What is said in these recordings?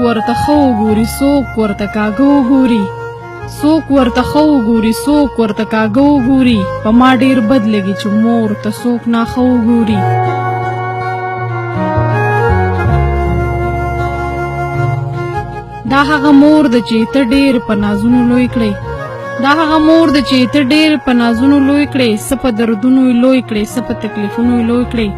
ورته ښه وګوري څوک ورته کاږه وګوري څوک ورته ښه وګوري څوک ورته کاږه وګوري په ما ډېر بد لګي چې مور ته څوک ناښه وګوري دا هغه مور ده چې ته ډېر په نازونو لوی کړې دا هغه مور ده چې ته ډېر په نازونو لوی کړې څه په دردونو یې لوی کړې څه په تکلیفونو یې لوی کړې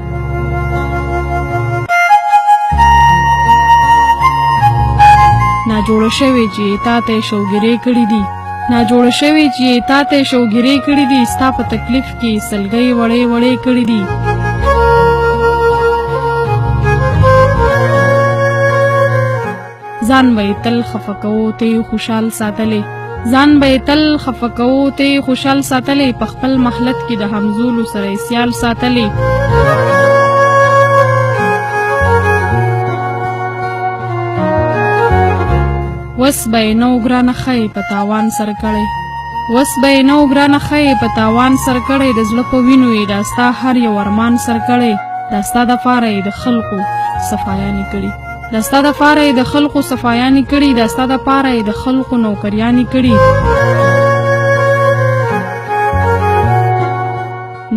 ناجوړه شوې چې تا ته یې شوګیرې کړي دي ناجوړه شوې چې تا ته یې شوګیرې کړي دي ستا په تکلیف کې سلګۍ وړې وړې کړي دي ځان به یې تل خفه کوو ته یې خوشحال ساتلې ځان به یې تل خفه کوو ته یې خوشحال ساتلې په خپل محلت کې د همزولو سره یې سیال ساتلې وس به یې نو ګرانه ښه په تاوان سر کړی وس به یې نو ګرانه ښه په تاوان سر کړی د زړه په وینو یې دا ستا هر یو ارمان سر کړی دا ستا دپاره یې د خلقو صفایانې کړي دا ستا دپاره یې د خلقو صفایانې کړي دا ستا دپاره یې د خلقو نوکریانې کړي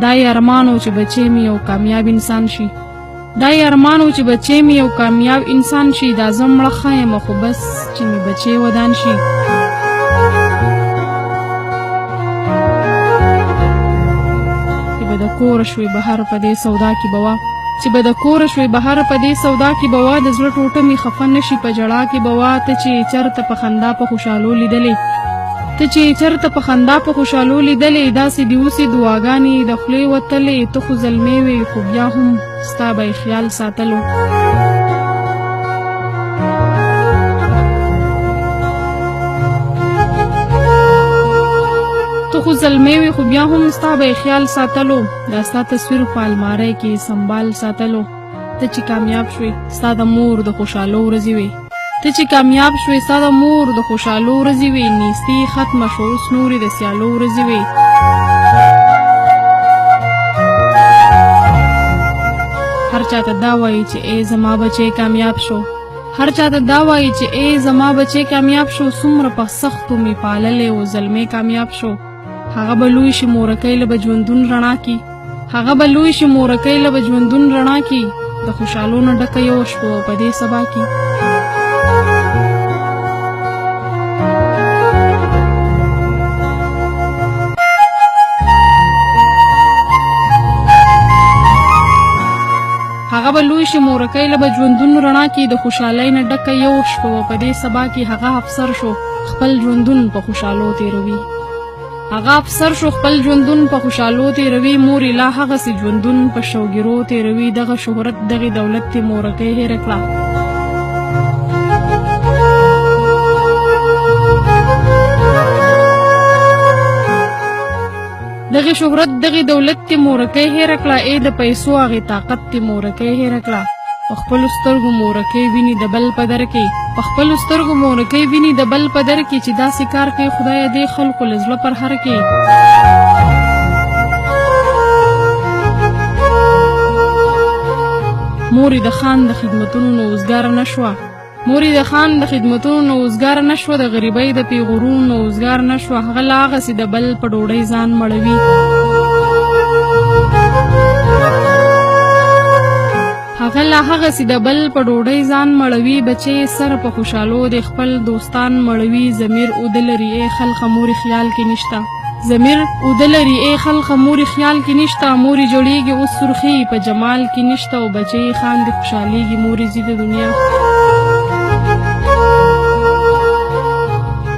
دا یې ارمانو چې بچی مې یو کامیاب انسان شي دا یې ارمانو چې بچی مې یو کامیاب انسان شي دا زه مړه ښه یم خو بس چې مې بچی ودان شي چې به د کوره شوې بهر په دې سودا کې به وه چې به د کوره شوې بهر په دې سودا کې به وه د زړه ټوټه مې خفه نه شي په ژړا کې به وه ته چې چېرته په خندا په خوشحالو لیدلې ته چې چېرته په خندا په خوشحالو لیدلې داسې دې اوسې دعاګانې د خولې وتلې ته خو زلمې وې خو بیا هم ستا به یې خیال ساتلو ته خو زلمې وې خو بیا هم ستا به یې خیال ساتلو دا ستا تصویر په المارۍ کې سنبال ساتلو ته چې کامیاب شوې ستا د مور د خوشحالو ورځې وې ته چې کامیاب شوې ستا د مور د خوشحالو ورځې وې نیستي ختمه شو اوس نورې د سیالو ورځې وې هر چاته دا وایي چې ای زما بچی کامیاب شو هر چاته دا وایي چې ای زما بچی کامیاب شو څومره په سختو مې پاللې و زلمی کامیاب شو هغه به لوی شي مورکۍ له به ژوندون رڼا کی هغه به لوی شي مورکۍ له به ژوندون رڼا کی د خوشحالو نه ډکه یو شپه په دې سبا کې هغه به لوی شي مورکۍ له به ژوندون رڼا کې د خوشحالۍ نه ډکه یو شپه په دې سبا کې هغه افسر شو خپل ژوندون په خوشحالو تېروي هغه افسر شو خپل ژوندون په خوشحالو تېروي مور یې لا هغسې ژوندون په شوګیرو تېروي دغه شهرت دغې دولت یې مورکۍ هېره کړه دغه شهرت دغه دولت تی مورکۍ هېره کړه ای د پیسو هغې طاقت تی مورکۍ هېره کړه په خپلو سترګو مورکۍ ویني د بل په در کې په خپلو سترګو مورکۍ ویني د بل په در کې چې داسې کار کوي خدایه دې خلکو له زړه پر هر کې مور یې د خان د خدمتونو نه اوزګاره نه شوه مور یې د خان د خدمتونو نه اوزګاره نه شوه د غریبۍ د پیغورونو نه اوزګاره نه شوه هغه لا هغسې د بل په ډوډۍ ځان مړوي هغه لا هغسې د بل په ډوډۍ ځان مړوي بچی سر په خوشحالو د خپل دوستان مړوي ضمیر اوده لري ای خلقه مورې خیال کې نشته ضمیر اوده لري ای خلقه مورې خیال کې نشته مورې جوړیږي اوس سرخي په جمال کې نشته او بچی خان د خوشحالیږي مورې ځي د دنیا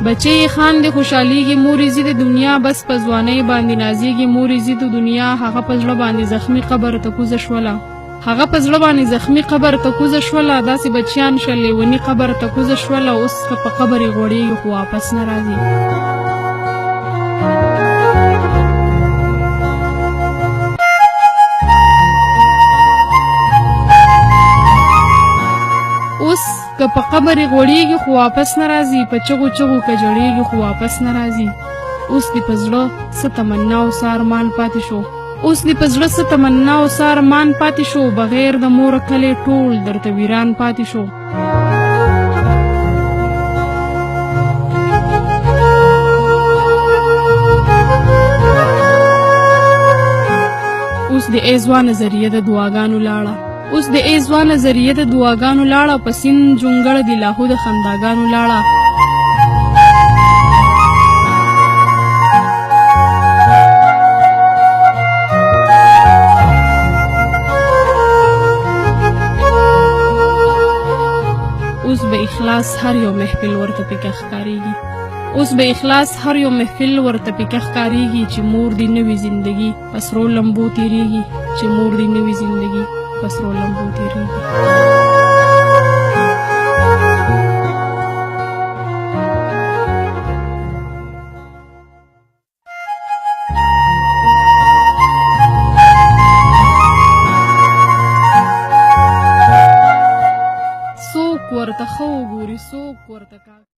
بچی خان د خوشحالیږي مورې ځي د دنیا بس په ځوانۍ باندې نازیږي مورې ځي د دنیا هغه په زړه باندې زخمي قبر ته کوزه شوله هغه په زړه باندې زخمي قبر ته کوزه شوله داسې بچیان شل لیوني قبر ته کوزه شوله اوس که په قبر یې غوړېږي خو واپس نه راځي اوس که په قبر یې غوړېږي خو واپس نه راځي په چغو چغو که جړېږي خو واپس نه راځي اوس دې په زړه څه تمنا او څه ارمان پاتې شو اوس دې په زړه څه تمنا او څه ارمان پاتې شو بغیر د موره کلی ټول درته ویران پاتې شو د ای ځوانه ذریعه د دعاګانو لاړه اوس د ای ځوانه ذریعه د دعاګانو لاړه په سیند جونګړه د لاهو د خنداګانو لاړه اوس به اخلاص هر یو محفل ورته پکې ښکاریږي اوس به اخلاص هر یو محفل ورته پکې ښکاریږي چې مور دی نوې زندگی پسرو لمبو تیریږي چې مور دی نوې زندگی پسرو لمبو تیریږي څوک ورته ښه وګوري څوک ورته